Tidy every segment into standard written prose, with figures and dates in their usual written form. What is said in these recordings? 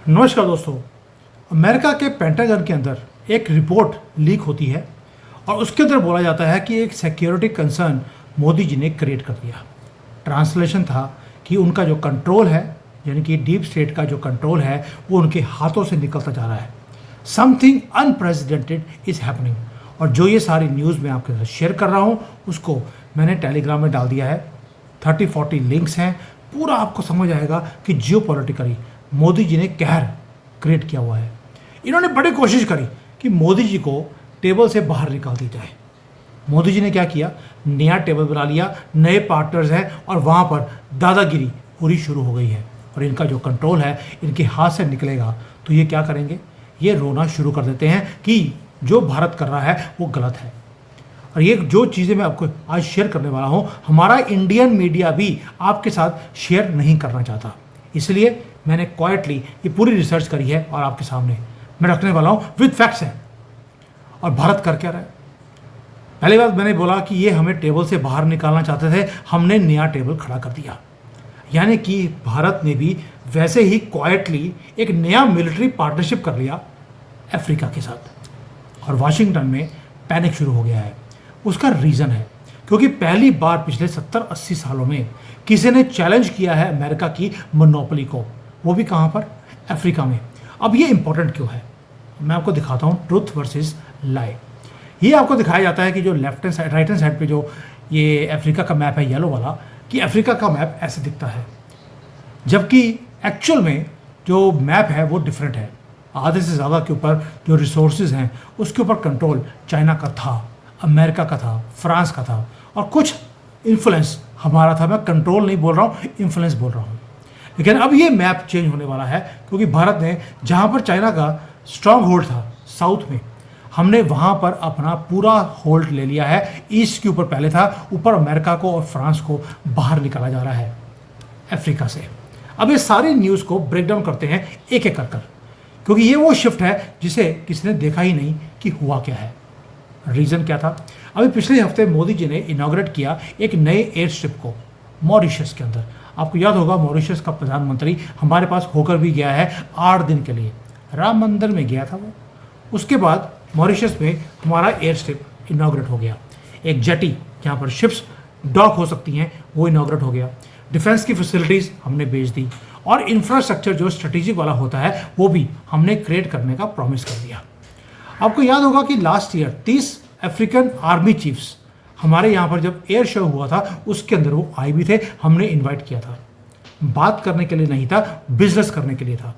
नमस्कार दोस्तों। अमेरिका के पेंटागन के अंदर एक रिपोर्ट लीक होती है और उसके अंदर बोला जाता है कि एक सिक्योरिटी कंसर्न मोदी जी ने क्रिएट कर दिया। ट्रांसलेशन था कि उनका जो कंट्रोल है, यानी कि डीप स्टेट का जो कंट्रोल है, वो उनके हाथों से निकलता जा रहा है। Something unprecedented is happening. और जो ये सारी न्यूज़ मैं आपके साथ शेयर कर रहा हूँ उसको मैंने टेलीग्राम में डाल दिया है। 30-40 लिंक्स हैं। पूरा आपको समझ आएगा कि जियोपॉलिटिकली मोदी जी ने कहर क्रिएट किया हुआ है। इन्होंने बड़ी कोशिश करी कि मोदी जी को टेबल से बाहर निकाल दी जाए। मोदी जी ने क्या किया, नया टेबल बना लिया, नए पार्टनर्स हैं और वहाँ पर दादागिरी पूरी शुरू हो गई है। और इनका जो कंट्रोल है इनके हाथ से निकलेगा तो ये क्या करेंगे, ये रोना शुरू कर देते हैं कि जो भारत कर रहा है वो गलत है। और ये जो चीज़ें मैं आपको आज शेयर करने वाला हूँ, हमारा इंडियन मीडिया भी आपके साथ शेयर नहीं करना चाहता, इसलिए मैंने क्वाइटली ये पूरी रिसर्च करी है और आपके सामने मैं रखने वाला हूँ विद फैक्ट्स है। और भारत कर क्या रहा है? पहली बात मैंने बोला कि ये हमें टेबल से बाहर निकालना चाहते थे, हमने नया टेबल खड़ा कर दिया। यानी कि भारत ने भी वैसे ही क्वाइटली एक नया मिलिट्री पार्टनरशिप कर लिया अफ्रीका के साथ। और वाशिंगटन में पैनिक शुरू हो गया है। उसका रीज़न है क्योंकि पहली बार पिछले 70-80 सालों में किसी ने चैलेंज किया है अमेरिका की मोनोपोली को, वो भी कहाँ पर, अफ्रीका में। अब ये इंपॉर्टेंट क्यों है, मैं आपको दिखाता हूँ। ट्रुथ वर्सेस लाई, ये आपको दिखाया जाता है कि जो left hand side, right hand side पे जो ये अफ्रीका का मैप है येलो वाला, कि अफ्रीका का मैप ऐसे दिखता है, जबकि एक्चुअल में जो मैप है वो डिफरेंट है। आधे से ज़्यादा के ऊपर जो रिसोर्सेज हैं उसके ऊपर कंट्रोल चाइना का था, अमेरिका का था, फ्रांस का था, और कुछ इन्फ्लुएंस हमारा था। मैं कंट्रोल नहीं बोल रहा हूँ, इन्फ्लुएंस बोल रहा हूँ। लेकिन अब ये मैप चेंज होने वाला है क्योंकि भारत ने, जहाँ पर चाइना का स्ट्रांग होल्ड था साउथ में, हमने वहाँ पर अपना पूरा होल्ड ले लिया है। ईस्ट के ऊपर पहले था, ऊपर अमेरिका को और फ्रांस को बाहर निकाला जा रहा है अफ्रीका से। अब ये सारी न्यूज़ को ब्रेक डाउन करते हैं एक एक कर, क्योंकि ये वो शिफ्ट है जिसे किसी ने देखा ही नहीं कि हुआ क्या है। रीज़न क्या था? अभी पिछले हफ्ते मोदी जी ने इनॉग्रेट किया एक नए एयर स्ट्रिप को मॉरिशस के अंदर। आपको याद होगा मॉरिशस का प्रधानमंत्री हमारे पास होकर भी गया है 8 दिन के लिए, राम मंदिर में गया था वो। उसके बाद मॉरिशस में हमारा एयर स्ट्रिप इनॉग्रेट हो गया। एक जेटी जहाँ पर शिप्स डॉक हो सकती हैं वो इनॉग्रेट हो गया। डिफेंस की फैसिलिटीज़ हमने भेज दी और इंफ्रास्ट्रक्चर जो स्ट्रेटेजिक वाला होता है वो भी हमने क्रिएट करने का प्रॉमिस कर दिया। आपको याद होगा कि last year 30 African army chiefs हमारे यहाँ पर जब एयर शो हुआ था उसके अंदर वो आए भी थे, हमने इनवाइट किया था। बात करने के लिए नहीं था, बिजनेस करने के लिए था।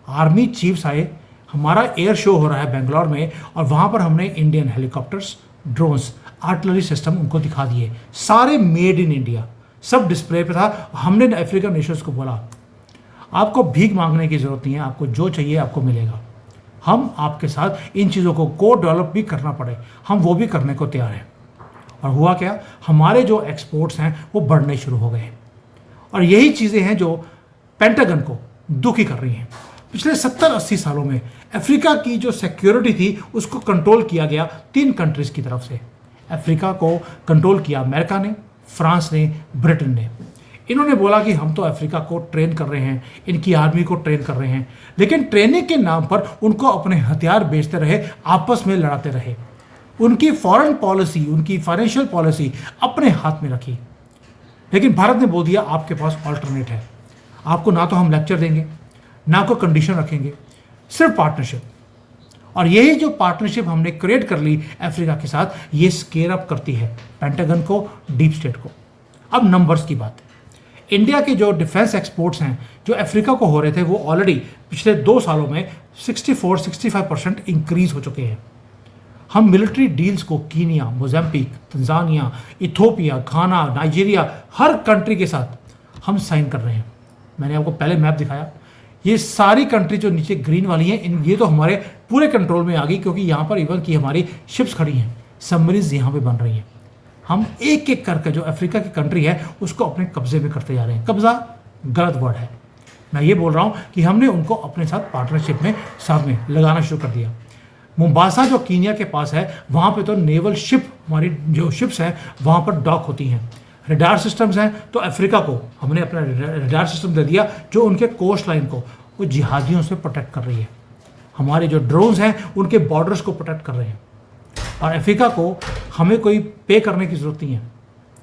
आर्मी चीफ्स आए, हमारा एयर शो हो रहा है बेंगलोर में, और वहाँ पर हमने Indian helicopters, drones, artillery system उनको दिखा दिए, सारे मेड इन इंडिया, सब डिस्प्ले पे था। हमने अफ्रीकन नेशंस को बोला आपको भीख मांगने की ज़रूरत नहीं है, आपको जो चाहिए आपको मिलेगा। हम आपके साथ इन चीज़ों को डेवलप भी करना पड़े, हम वो भी करने को तैयार हैं। और हुआ क्या, हमारे जो एक्सपोर्ट्स हैं वो बढ़ने शुरू हो गए। और यही चीज़ें हैं जो पेंटागन को दुखी कर रही हैं। पिछले 70-80 सालों में अफ्रीका की जो सिक्योरिटी थी उसको कंट्रोल किया गया 3 कंट्रीज़ की तरफ से। अफ्रीका को कंट्रोल किया अमेरिका ने, फ्रांस ने, ब्रिटेन ने। इन्होंने बोला कि हम तो अफ्रीका को ट्रेन कर रहे हैं, इनकी आर्मी को ट्रेन कर रहे हैं, लेकिन ट्रेनिंग के नाम पर उनको अपने हथियार बेचते रहे, आपस में लड़ाते रहे। उनकी फॉरेन पॉलिसी, उनकी फाइनेंशियल पॉलिसी अपने हाथ में रखी। लेकिन भारत ने बोल दिया आपके पास ऑल्टरनेट है, आपको ना तो हम लेक्चर देंगे ना कोई कंडीशन रखेंगे, सिर्फ पार्टनरशिप। और यही जो पार्टनरशिप हमने क्रिएट कर ली अफ्रीका के साथ, ये स्केयर अप करती है पेंटागन को, डीप स्टेट को। अब नंबर्स की बात है। इंडिया के जो डिफेंस एक्सपोर्ट्स हैं जो अफ्रीका को हो रहे थे वो ऑलरेडी पिछले 2 सालों में 64-65% इंक्रीज हो चुके हैं। हम मिलिट्री डील्स को कीनिया, मोजाम्बिक, तंजानिया, इथोपिया, घाना, नाइजीरिया, हर कंट्री के साथ हम साइन कर रहे हैं। मैंने आपको पहले मैप दिखाया, ये सारी कंट्री जो नीचे ग्रीन वाली हैं, ये तो हमारे पूरे कंट्रोल में आ गई, क्योंकि यहाँ पर इवन की हमारी शिप्स खड़ी हैं, सबमरीन्स यहाँ पे बन रही हैं। हम एक एक करके जो अफ्रीका की कंट्री है उसको अपने कब्जे में करते जा रहे हैं। कब्जा गलत वर्ड है, मैं ये बोल रहा हूँ कि हमने उनको अपने साथ पार्टनरशिप में साथ में लगाना शुरू कर दिया। मोम्बासा जो कीनिया के पास है, वहाँ पे तो नेवल शिप, हमारी जो शिप्स हैं वहाँ पर डॉक होती हैं। रडार सिस्टम्स हैं तो अफ्रीका को हमने अपना रडार सिस्टम दे दिया जो उनके कोस्ट लाइन को वो जिहादियों से प्रोटेक्ट कर रही है। हमारे जो ड्रोन्स हैं उनके बॉर्डर्स को प्रोटेक्ट कर रहे हैं। और अफ्रीका को हमें कोई पे करने की ज़रूरत नहीं है,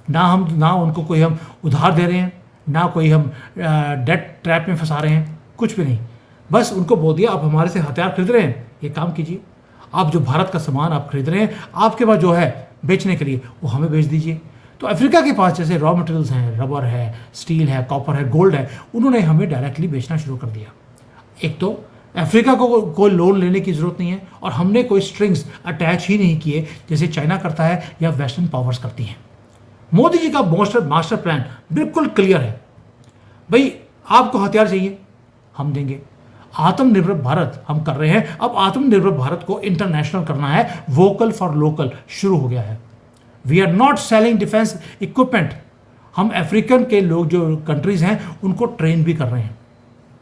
ना उनको कोई हम उधार दे रहे हैं, ना कोई हम डेट ट्रैप में फंसा रहे हैं, कुछ भी नहीं। बस उनको बोल दिया आप हमारे से हथियार खरीद रहे हैं, ये काम कीजिए, आप जो भारत का सामान आप खरीद रहे हैं आपके पास जो है बेचने के लिए वो हमें बेच दीजिए। तो अफ्रीका के पास जैसे रॉ मटेरियल्स हैं, रबर है, स्टील है, कॉपर है, गोल्ड है, उन्होंने हमें डायरेक्टली बेचना शुरू कर दिया। एक तो अफ्रीका को कोई लोन लेने की ज़रूरत नहीं है और हमने कोई स्ट्रिंग्स अटैच ही नहीं किए जैसे चाइना करता है या वेस्टर्न पावर्स करती हैं। मोदी जी का मास्टर प्लान बिल्कुल क्लियर है। भाई आपको हथियार चाहिए, हम देंगे। आत्मनिर्भर भारत हम कर रहे हैं, अब आत्मनिर्भर भारत को इंटरनेशनल करना है। वोकल फॉर लोकल शुरू हो गया है। We are not selling defence equipment. हम अफ्रीकन के लोग जो कंट्रीज हैं उनको ट्रेन भी कर रहे हैं,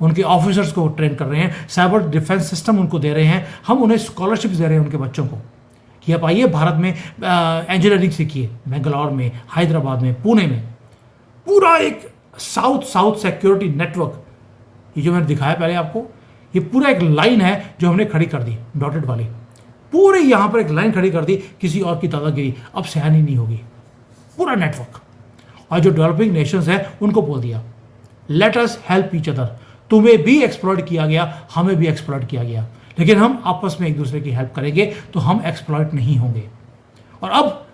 उनके ऑफिसर्स को ट्रेन कर रहे हैं, साइबर डिफेंस सिस्टम उनको दे रहे हैं। हम उन्हें स्कॉलरशिप दे रहे हैं उनके बच्चों को कि आप आइए भारत में इंजीनियरिंग सीखिए। बेंगलोर में, हैदराबाद में, पुणे में पूरा एक साउथ सिक्योरिटी नेटवर्क, ये जो मैंने दिखाया पहले आपको, ये पूरा एक लाइन है जो हमने खड़ी कर दी, डॉटेड वाली पूरे यहाँ पर एक लाइन खड़ी कर दी। किसी और की दादागिरी अब सहन ही नहीं होगी, पूरा नेटवर्क। और जो डेवलपिंग नेशंस हैं उनको बोल दिया let us help each other. तुम्हें भी एक्सप्लॉइट किया गया, हमें भी एक्सप्लॉइट किया गया, लेकिन हम आपस में एक दूसरे की हेल्प करेंगे तो हम एक्सप्लॉइट नहीं होंगे। और अब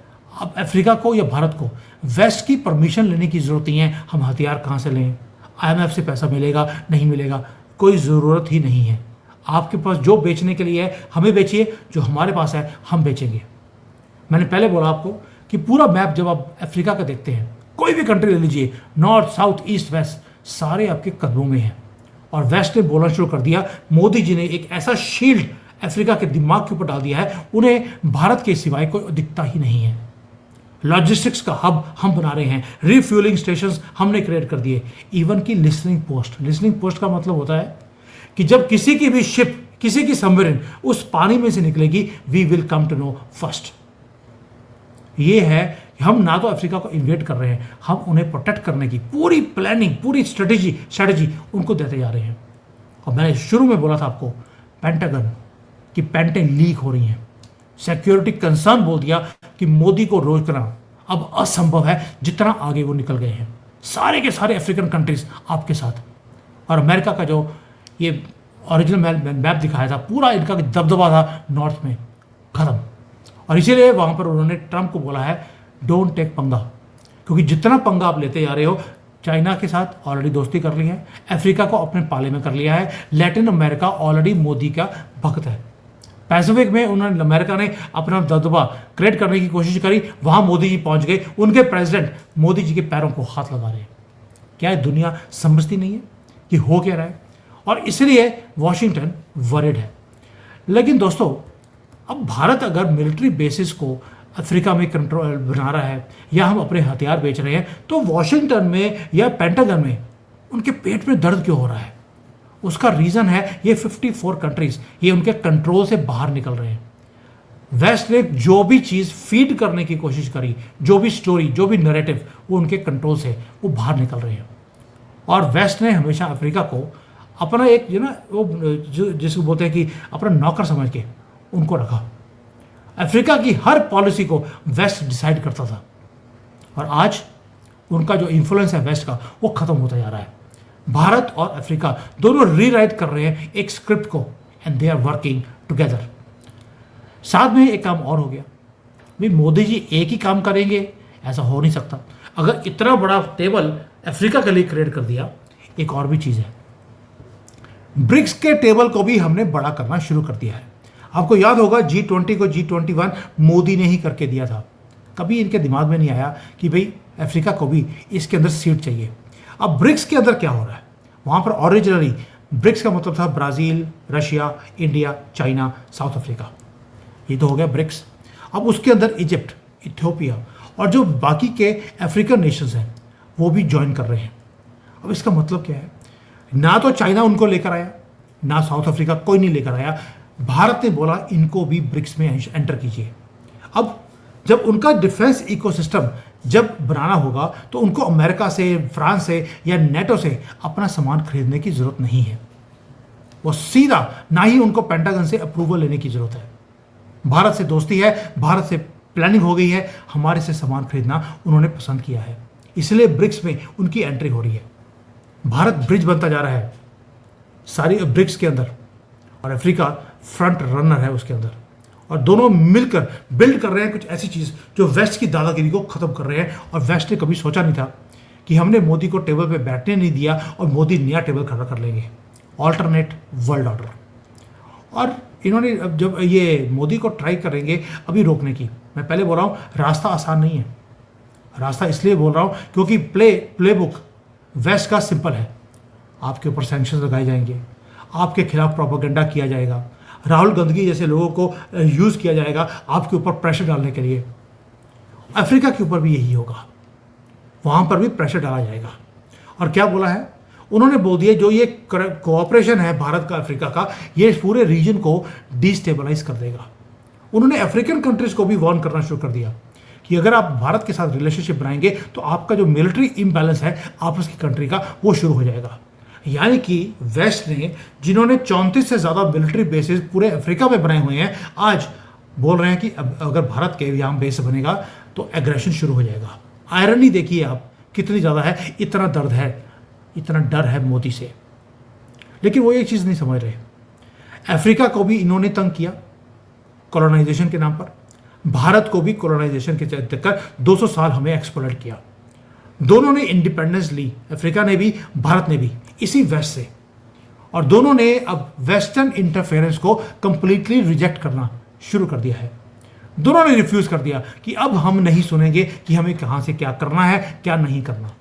अफ्रीका को या भारत को वेस्ट की परमिशन लेने की ज़रूरत नहीं है। हम हथियार कहाँ से लें, IMF से पैसा मिलेगा नहीं मिलेगा, कोई ज़रूरत ही नहीं है। आपके पास जो बेचने के लिए है हमें बेचिए, जो हमारे पास है हम बेचेंगे। मैंने पहले बोला आपको कि पूरा मैप जब आप अफ्रीका का देखते हैं, कोई भी कंट्री ले लीजिए, नॉर्थ साउथ ईस्ट वेस्ट, सारे आपके कदमों में हैं। और वेस्ट ने बोलना शुरू कर दिया। मोदी जी ने एक ऐसा शील्ड अफ्रीका के दिमाग के ऊपर डाल दिया है, उन्हें भारत के सिवाय कोई दिखता ही नहीं है। लॉजिस्टिक्स का हब हम बना रहे हैं, रिफ्यूलिंग स्टेशंस हमने क्रिएट कर दिए, इवन की लिसनिंग पोस्ट का मतलब होता है कि जब किसी की भी शिप, किसी की सबमरीन उस पानी में से निकलेगी, we will come to know first. ये है, हम ना तो अफ्रीका को इन्वेट कर रहे हैं, हम उन्हें प्रोटेक्ट करने की पूरी प्लानिंग, पूरी स्ट्रेटजी उनको देते जा रहे हैं। और मैंने शुरू में बोला था आपको पेंटागन की पेंटें लीक हो रही हैं, सिक्योरिटी कंसर्न बोल दिया कि मोदी को रोकना अब असंभव है, जितना आगे वो निकल गए हैं। सारे के सारे अफ्रीकन कंट्रीज आपके साथ। और अमेरिका का जो ये ओरिजिनल मैप दिखाया था, पूरा इनका दबदबा था नॉर्थ में, खत्म। और इसीलिए वहाँ पर उन्होंने ट्रंप को बोला है डोंट टेक पंगा, क्योंकि जितना पंगा आप लेते जा रहे हो, चाइना के साथ ऑलरेडी दोस्ती कर ली है, अफ्रीका को अपने पाले में कर लिया है, लैटिन अमेरिका ऑलरेडी मोदी का भक्त है। पैसिफिक में उन्होंने, अमेरिका ने अपना दबदबा क्रिएट करने की कोशिश करी, वहाँ मोदी जी पहुँच गए, उनके प्रेसिडेंट मोदी जी के पैरों को हाथ लगा रहे हैं। क्या है, दुनिया समझती नहीं है कि हो क्या रहा है, और इसलिए वॉशिंगटन वरिड है। लेकिन दोस्तों, अब भारत अगर मिलिट्री बेसिस को अफ्रीका में कंट्रोल बना रहा है या हम अपने हथियार बेच रहे हैं, तो वॉशिंगटन में या पेंटागन में उनके पेट में दर्द क्यों हो रहा है? उसका रीज़न है ये 54 कंट्रीज, ये उनके कंट्रोल से बाहर निकल रहे हैं। वेस्ट ने जो भी चीज़ फीड करने की कोशिश करी, जो भी स्टोरी, जो भी नैरेटिव, वो उनके कंट्रोल से वो बाहर निकल रहे हैं। और वेस्ट ने हमेशा अफ्रीका को अपना एक जिसको बोलते हैं कि अपना नौकर समझ के उनको रखा। अफ्रीका की हर पॉलिसी को वेस्ट डिसाइड करता था, और आज उनका जो इन्फ्लुएंस है वेस्ट का, वो खत्म होता जा रहा है। भारत और अफ्रीका दोनों रीराइट कर रहे हैं एक स्क्रिप्ट को, and they are working together. साथ में एक काम और हो गया, भाई मोदी जी एक ही काम करेंगे ऐसा हो नहीं सकता। अगर इतना बड़ा टेबल अफ्रीका के लिए क्रिएट कर दिया, एक और भी चीज़ है, ब्रिक्स के टेबल को भी हमने बड़ा करना शुरू कर दिया है। आपको याद होगा G20 को G21 मोदी ने ही करके दिया था। कभी इनके दिमाग में नहीं आया कि भाई अफ्रीका को भी इसके अंदर सीट चाहिए। अब ब्रिक्स के अंदर क्या हो रहा है, वहाँ पर ओरिजिनली ब्रिक्स का मतलब था Brazil, Russia, India, China, south Africa, ये तो हो गया ब्रिक्स। अब उसके अंदर इजिप्ट, इथियोपिया और जो बाकी के अफ्रीकन नेशंस हैं वो भी ज्वाइन कर रहे हैं। अब इसका मतलब क्या है, ना तो चाइना उनको लेकर आया, ना साउथ अफ्रीका, कोई नहीं लेकर आया। भारत ने बोला इनको भी ब्रिक्स में एंटर कीजिए। अब जब उनका डिफेंस इकोसिस्टम जब बनाना होगा, तो उनको अमेरिका से, फ्रांस से या नेटो से अपना सामान खरीदने की ज़रूरत नहीं है। वो सीधा, ना ही उनको पेंटागन से अप्रूवल लेने की जरूरत है। भारत से दोस्ती है, भारत से प्लानिंग हो गई है, हमारे से सामान खरीदना उन्होंने पसंद किया है, इसलिए ब्रिक्स में उनकी एंट्री हो रही है। भारत ब्रिज बनता जा रहा है सारी ब्रिक्स के अंदर, और अफ्रीका फ्रंट रनर है उसके अंदर, और दोनों मिलकर बिल्ड कर रहे हैं कुछ ऐसी चीज़ जो वेस्ट की दादागिरी को खत्म कर रहे हैं। और वेस्ट ने कभी सोचा नहीं था कि हमने मोदी को टेबल पे बैठने नहीं दिया और मोदी नया टेबल खड़ा कर लेंगे, ऑल्टरनेट वर्ल्ड ऑर्डर। और इन्होंने अब जब ये मोदी को ट्राई करेंगे अभी रोकने की, मैं पहले बोल रहा हूँ रास्ता आसान नहीं है। रास्ता इसलिए बोल रहा हूँ क्योंकि प्ले बुक वेस्ट का सिंपल है। आपके ऊपर सैंक्शंस लगाए जाएंगे, आपके खिलाफ प्रोपेगेंडा किया जाएगा, राहुल गांधी जैसे लोगों को यूज़ किया जाएगा आपके ऊपर प्रेशर डालने के लिए। अफ्रीका के ऊपर भी यही होगा, वहाँ पर भी प्रेशर डाला जाएगा। और क्या बोला है उन्होंने, बोल दिया जो ये कोऑपरेशन है भारत का अफ्रीका का, ये पूरे रीजन को डिस्टेबलाइज कर देगा। उन्होंने अफ्रीकन कंट्रीज को भी वार्न करना शुरू कर दिया कि अगर आप भारत के साथ रिलेशनशिप बनाएंगे तो आपका जो मिलिट्री इम्बैलेंस है आपस की कंट्री का, वो शुरू हो जाएगा। यानी कि वेस्ट ने, जिन्होंने 34 से ज़्यादा मिलिट्री बेसिस पूरे अफ्रीका में बनाए हुए हैं, आज बोल रहे हैं कि अगर भारत के यहाँ बेस बनेगा तो एग्रेशन शुरू हो जाएगा। आयरनी देखिए आप कितनी ज़्यादा है, इतना दर्द है, इतना डर है मोदी से। लेकिन वो ये चीज़ नहीं समझ रहे, अफ्रीका को भी इन्होंने तंग किया कॉलोनाइजेशन के नाम पर, भारत को भी कॉलोनाइजेशन के चक्कर 200 साल हमें एक्सप्लॉइट किया। दोनों ने इंडिपेंडेंस ली, अफ्रीका ने भी भारत ने भी, इसी वेस्ट से। और दोनों ने अब वेस्टर्न इंटरफेरेंस को कंप्लीटली रिजेक्ट करना शुरू कर दिया है। दोनों ने रिफ्यूज कर दिया कि अब हम नहीं सुनेंगे कि हमें कहाँ से क्या करना है, क्या नहीं करना।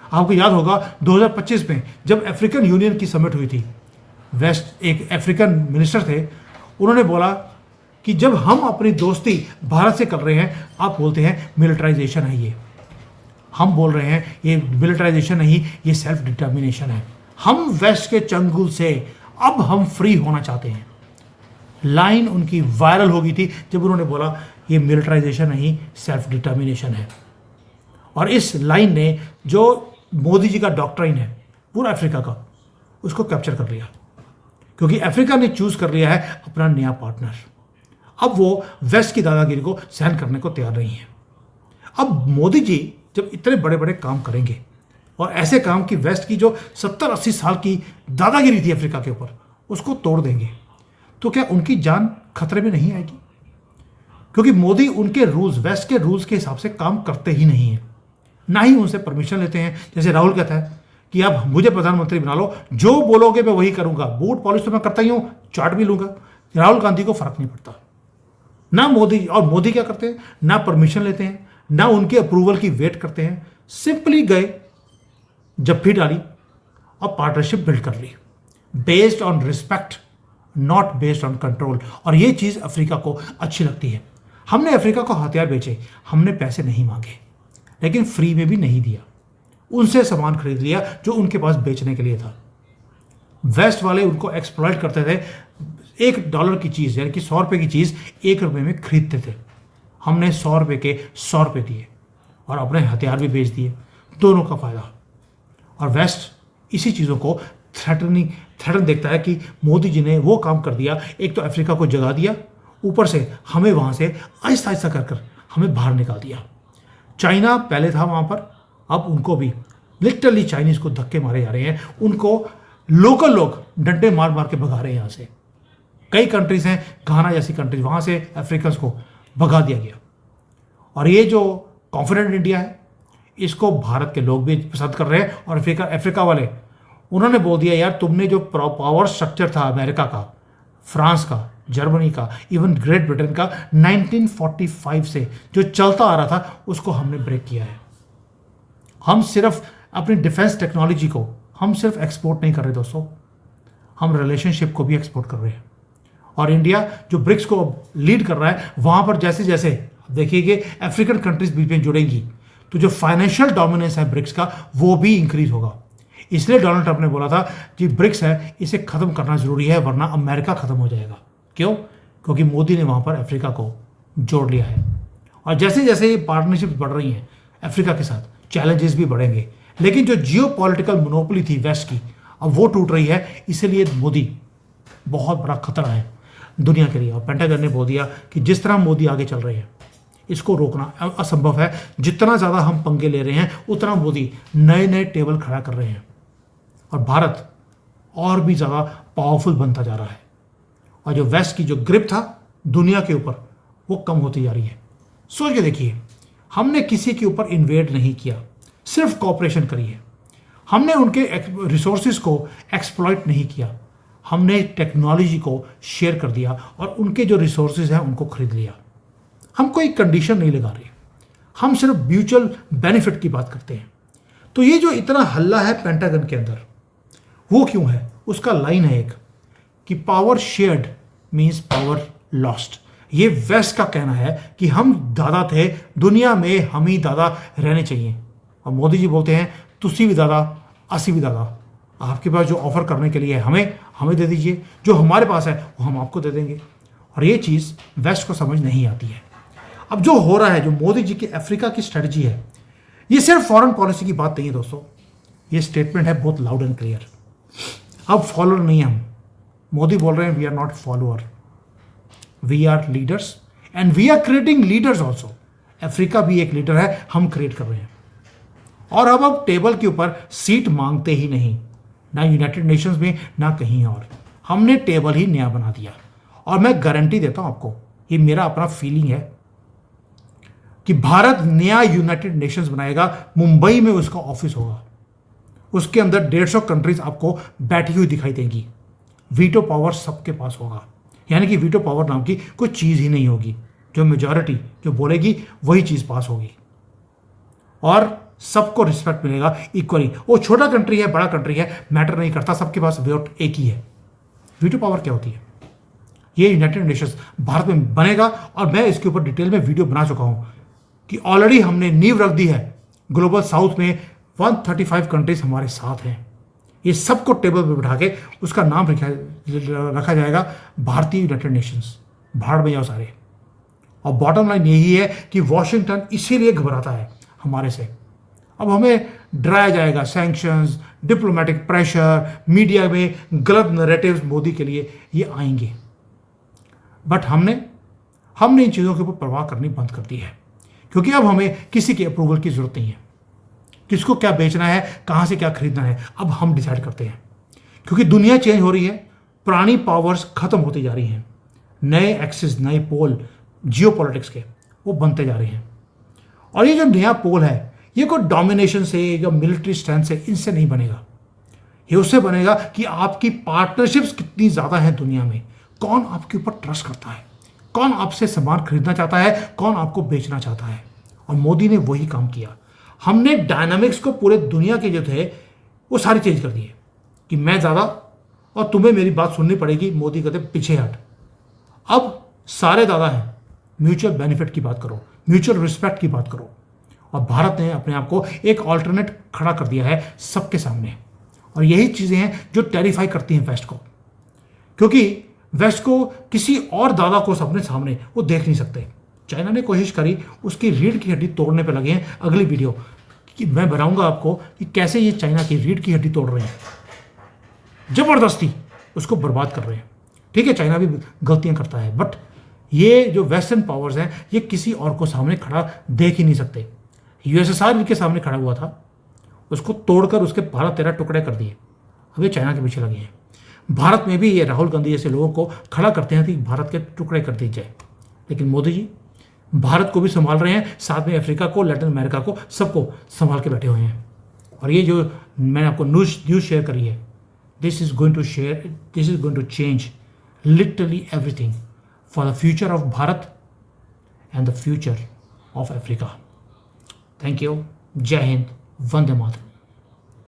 आपको याद होगा 2025 में जब अफ्रीकन यूनियन की समिट हुई थी, वेस्ट एक अफ्रीकन मिनिस्टर थे, उन्होंने बोला कि जब हम अपनी दोस्ती भारत से कर रहे हैं, आप बोलते हैं मिलिटराइजेशन है ये। हम बोल रहे हैं ये मिलिटराइजेशन नहीं, ये सेल्फ डिटर्मिनेशन है। हम वेस्ट के चंगुल से अब हम फ्री होना चाहते हैं। लाइन उनकी वायरल हो गई थी जब उन्होंने बोला ये मिलिटराइजेशन नहीं, सेल्फ डिटर्मिनेशन है। और इस लाइन ने जो मोदी जी का डॉक्ट्राइन है पूरा अफ्रीका का, उसको कैप्चर कर लिया, क्योंकि अफ्रीका ने चूज कर लिया है अपना नया पार्टनर। अब वो वेस्ट की दादागिरी को सहन करने को तैयार नहीं है। अब मोदी जी जब इतने बड़े बड़े काम करेंगे, और ऐसे काम की वेस्ट की जो 70-80 साल की दादागिरी थी अफ्रीका के ऊपर, उसको तोड़ देंगे, तो क्या उनकी जान खतरे में नहीं आएगी? क्योंकि मोदी उनके रूल्स, वेस्ट के रूल्स के हिसाब से काम करते ही नहीं है, ना ही उनसे परमिशन लेते हैं। जैसे राहुल कहता है कि अब मुझे प्रधानमंत्री बना लो, जो बोलोगे मैं वही करूंगा, बूट पॉलिश तो मैं करता ही हूँ, चाट भी लूंगा। राहुल गांधी को फर्क नहीं पड़ता ना मोदी। और मोदी क्या करते हैं, ना परमिशन लेते हैं, ना उनके अप्रूवल की वेट करते हैं, सिंपली गए, जप्फी डाली और पार्टनरशिप बिल्ड कर ली, based on respect, not based on control. और ये चीज़ अफ्रीका को अच्छी लगती है। हमने अफ्रीका को हथियार बेचे, हमने पैसे नहीं मांगे, लेकिन फ्री में भी नहीं दिया, उनसे सामान खरीद लिया जो उनके पास बेचने के लिए था। वेस्ट वाले उनको एक्सप्लॉइट करते थे, $1 की चीज़ यानी कि 100 रुपये की चीज़ $1 में खरीदते थे। हमने 100 रुपये के 100 रुपये दिए और अपने हथियार भी बेच दिए, दोनों का फायदा। और वेस्ट इसी चीज़ों को थ्रेटन देखता है कि मोदी जी ने वो काम कर दिया, एक तो अफ्रीका को जगा दिया, ऊपर से हमें वहाँ से आहिस्ता आहिस्ता कर हमें बाहर निकाल दिया। चाइना पहले था वहाँ पर, अब उनको भी लिटरली चाइनीज़ को धक्के मारे जा रहे हैं, उनको लोकल लोग डंडे मार मार के भगा रहे हैं यहाँ से। कई कंट्रीज हैं, घाना जैसी कंट्रीज, वहाँ से अफ्रीकन्स को भगा दिया गया। और ये जो कॉन्फिडेंट इंडिया है, इसको भारत के लोग भी पसंद कर रहे हैं। और अफ्रीका वाले उन्होंने बोल दिया, यार तुमने जो पावर स्ट्रक्चर था अमेरिका का, फ्रांस का, जर्मनी का, इवन ग्रेट ब्रिटेन का 1945 से जो चलता आ रहा था, उसको हमने ब्रेक किया है। हम सिर्फ अपनी डिफेंस टेक्नोलॉजी को हम सिर्फ एक्सपोर्ट नहीं कर रहे दोस्तों, हम रिलेशनशिप को भी एक्सपोर्ट कर रहे हैं। और इंडिया जो ब्रिक्स को लीड कर रहा है, वहाँ पर जैसे जैसे देखिए अफ्रीकन कंट्रीज बीच में जुड़ेंगी, तो जो फाइनेंशियल डोमिनेंस है ब्रिक्स का, वो भी इंक्रीज होगा। इसलिए डोनाल्ड ट्रंप ने बोला था कि ब्रिक्स है, इसे खत्म करना जरूरी है, वरना अमेरिका खत्म हो जाएगा। क्यों? क्योंकि मोदी ने वहाँ पर अफ्रीका को जोड़ लिया है। और जैसे जैसे ये पार्टनरशिप बढ़ रही हैं अफ्रीका के साथ, चैलेंजेस भी बढ़ेंगे। लेकिन जो जियो पॉलिटिकल मोनोपोली थी वेस्ट की, अब वो टूट रही है। इसीलिए मोदी बहुत बड़ा खतरा है दुनिया के लिए। और पेंटागन ने बोल दिया कि जिस तरह मोदी आगे चल रहे हैं इसको रोकना असंभव है। जितना ज़्यादा हम पंगे ले रहे हैं उतना मोदी नए नए टेबल खड़ा कर रहे हैं और भारत और भी ज़्यादा पावरफुल बनता जा रहा है। और जो वेस्ट की जो ग्रिप था दुनिया के ऊपर वो कम होती जा रही है। सोच के देखिए, हमने किसी के ऊपर इन्वेड नहीं किया, सिर्फ कॉपरेशन करी है। हमने उनके रिसोर्सेज को एक्सप्लॉइट नहीं किया, हमने टेक्नोलॉजी को शेयर कर दिया और उनके जो रिसोर्सेज हैं उनको खरीद लिया। हम कोई कंडीशन नहीं लगा रहे, हम सिर्फ म्यूचुअल बेनिफिट की बात करते हैं। तो ये जो इतना हल्ला है पेंटागन के अंदर वो क्यों है? उसका लाइन है एक कि power shared means power lost. ये वेस्ट का कहना है कि हम दादा थे, दुनिया में हम ही दादा रहने चाहिए। और मोदी जी बोलते हैं तुसी भी दादा असी भी दादा, आपके पास जो ऑफर करने के लिए है हमें दे दीजिए, जो हमारे पास है वो हम आपको दे देंगे। और ये चीज़ वेस्ट को समझ नहीं आती है। अब जो हो रहा है, जो मोदी जी की अफ्रीका की स्ट्रेटजी है, ये सिर्फ फॉरेन पॉलिसी की बात नहीं है दोस्तों, ये स्टेटमेंट है बहुत लाउड एंड क्लियर। अब फॉलोअर नहीं हम, मोदी बोल रहे हैं we are not follower, we are leaders and we are creating leaders also. Africa भी एक लीडर है, हम क्रिएट कर रहे हैं। और अब टेबल के ऊपर सीट मांगते ही नहीं, ना यूनाइटेड नेशंस में ना कहीं और, हमने टेबल ही नया बना दिया। और मैं गारंटी देता हूं आपको, ये मेरा अपना फीलिंग है कि भारत नया यूनाइटेड नेशंस बनाएगा। मुंबई में उसका ऑफिस होगा, उसके अंदर 150 कंट्रीज आपको बैठी हुई दिखाई देंगी। वीटो पावर सबके पास होगा, यानी कि वीटो पावर नाम की कोई चीज़ ही नहीं होगी। जो मेजॉरिटी जो बोलेगी वही चीज़ पास होगी और सबको रिस्पेक्ट मिलेगा इक्वली। वो छोटा कंट्री है बड़ा कंट्री है मैटर नहीं करता, सबके पास वोट एक ही है। वीटो पावर क्या होती है? ये यूनाइटेड नेशंस भारत में बनेगा और मैं इसके ऊपर डिटेल में वीडियो बना चुका हूं कि ऑलरेडी हमने नींव रख दी है। ग्लोबल साउथ में 135 कंट्रीज हमारे साथ हैं। ये सबको टेबल पर बिठा के उसका नाम रखा जाएगा भारतीय यूनाइटेड नेशंस। भाड़ में जाओ सारे। और बॉटम लाइन यही है कि वॉशिंगटन इसीलिए घबराता है हमारे से। अब हमें डराया जाएगा, सैंक्शंस, डिप्लोमेटिक प्रेशर, मीडिया में गलत नैरेटिव्स मोदी के लिए ये आएंगे। बट हमने इन चीज़ों के ऊपर परवाह करनी बंद कर दी है, क्योंकि अब हमें किसी के अप्रूवल की जरूरत नहीं है। किसको क्या बेचना है, कहाँ से क्या खरीदना है, अब हम डिसाइड करते हैं। क्योंकि दुनिया चेंज हो रही है, पुरानी पावर्स खत्म होती जा रही हैं, नए एक्सिस, नए पोल जियो पॉलिटिक्स के वो बनते जा रहे हैं। और ये जो नया पोल है ये कोई डोमिनेशन से या मिलिट्री स्ट्रेंथ से इनसे नहीं बनेगा। ये उससे बनेगा कि आपकी पार्टनरशिप्स कितनी ज़्यादा हैं दुनिया में, कौन आपके ऊपर ट्रस्ट करता है, कौन आपसे सामान खरीदना चाहता है, कौन आपको बेचना चाहता है। और मोदी ने वही काम किया। हमने डायनामिक्स को पूरे दुनिया के जो थे वो सारी चेंज कर दिए कि मैं ज़्यादा और तुम्हें मेरी बात सुननी पड़ेगी। मोदी कहते पीछे हट, अब सारे ज़्यादा हैं, म्यूचुअल बेनिफिट की बात करो, म्यूचुअल रिस्पेक्ट की बात करो। और भारत ने अपने आप को एक ऑल्टरनेट खड़ा कर दिया है सबके सामने। और यही चीज़ें हैं जो टेरिफाई करती हैं वेस्ट को, क्योंकि वेस्ट को किसी और दादा को अपने सामने वो देख नहीं सकते। चाइना ने कोशिश करी, उसकी रीढ़ की हड्डी तोड़ने पे लगे हैं। अगली वीडियो कि मैं बनाऊंगा आपको कि कैसे ये चाइना की रीढ़ की हड्डी तोड़ रहे हैं, जबरदस्ती उसको बर्बाद कर रहे हैं। ठीक है, चाइना भी गलतियां करता है, बट ये जो वेस्टर्न पावर्स हैं ये किसी और को सामने खड़ा देख ही नहीं सकते। यूएसएसआर इनके सामने खड़ा हुआ था, उसको तोड़कर उसके 12-13 टुकड़े कर दिए। अब ये चाइना के पीछे लगे हैं। भारत में भी ये राहुल गांधी जैसे लोगों को खड़ा करते हैं कि भारत के टुकड़े कर दिए जाए, लेकिन मोदी जी भारत को भी संभाल रहे हैं, साथ में अफ्रीका को, लैटिन अमेरिका को, सबको संभाल के बैठे हुए हैं। और ये जो मैंने आपको न्यूज़ शेयर करी है, this is going to change literally everything for the future of Bharat and the future of Africa. Thank you. Jai Hind, Vande Mataram.